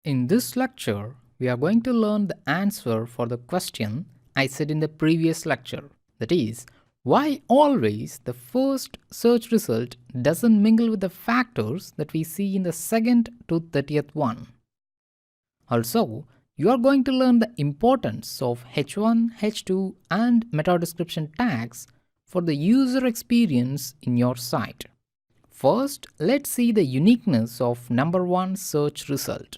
In this lecture, we are going to learn the answer for the question I said in the previous lecture. That is, why always the first search result doesn't mingle with the factors that we see in the second to 30th one. Also, you are going to learn the importance of H1, H2 and meta description tags for the user experience in your site. First, let's see the uniqueness of number one search result.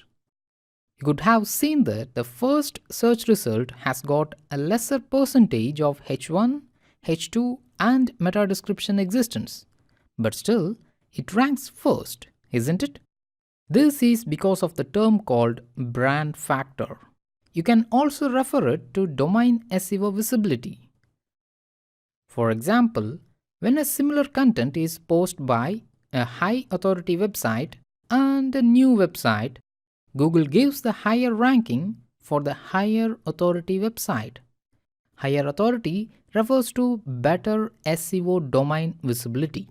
You could have seen that the first search result has got a lesser percentage of H1, H2 and meta description existence, but still it ranks first, isn't it? This is because of the term called brand factor. You can also refer it to domain SEO visibility. For example, when a similar content is posted by a high authority website and a new website, Google gives the higher ranking for the higher authority website. Higher authority refers to better SEO domain visibility.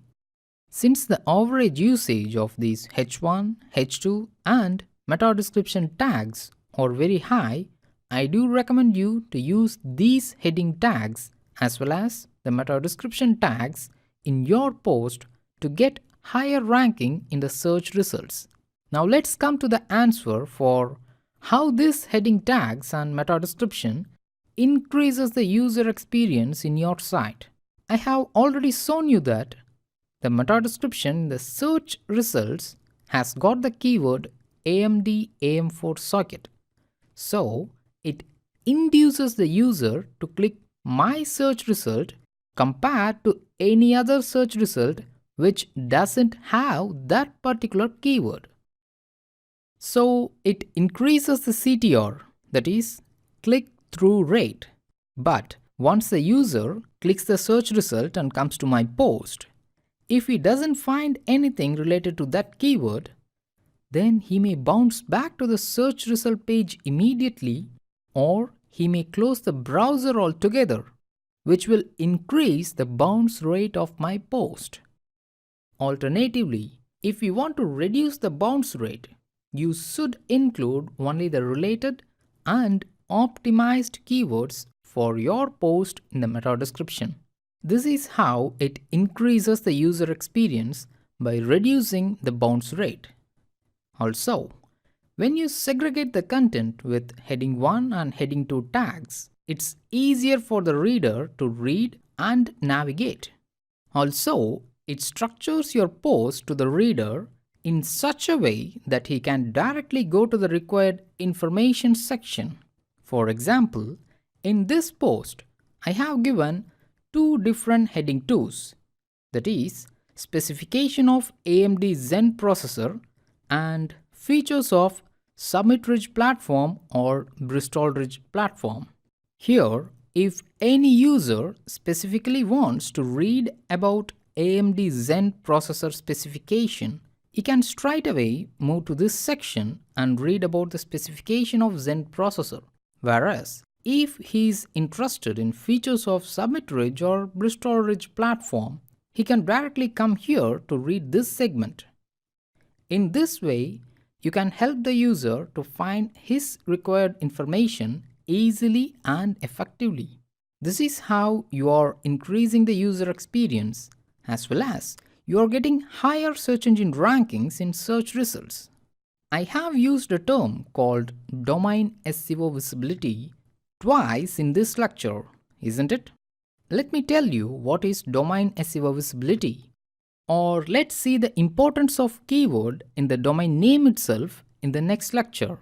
Since the average usage of these H1, H2 and meta description tags are very high, I do recommend you to use these heading tags as well as the meta description tags in your post to get higher ranking in the search results. Now let's come to the answer for how this heading tags and meta description increases the user experience in your site. I have already shown you that the meta description in the search results has got the keyword AMD AM4 socket. So it induces the user to click my search result compared to any other search result which doesn't have that particular keyword. So it increases the CTR, that is, click-through rate. But once the user clicks the search result and comes to my post, if he doesn't find anything related to that keyword, then he may bounce back to the search result page immediately, or he may close the browser altogether, which will increase the bounce rate of my post. Alternatively, if you want to reduce the bounce rate, you should include only the related and optimized keywords for your post in the meta description. This is how it increases the user experience by reducing the bounce rate. Also, when you segregate the content with heading 1 and heading 2 tags, it's easier for the reader to read and navigate. Also, it structures your post to the reader in such a way that he can directly go to the required information section. For example, in this post, I have given two different heading 2s, that is, specification of AMD Zen processor and features of Summit Ridge platform or Bristol Ridge platform. Here, if any user specifically wants to read about AMD Zen processor specification, he can straight away move to this section and read about the specification of Zen processor. Whereas, if he is interested in features of Summit Ridge or Bristol Ridge platform, he can directly come here to read this segment. In this way, you can help the user to find his required information easily and effectively. This is how you are increasing the user experience as well as you are getting higher search engine rankings in search results. I have used a term called domain SEO visibility twice in this lecture, isn't it? Let me tell you what is domain SEO visibility. Or let's see the importance of keyword in the domain name itself in the next lecture.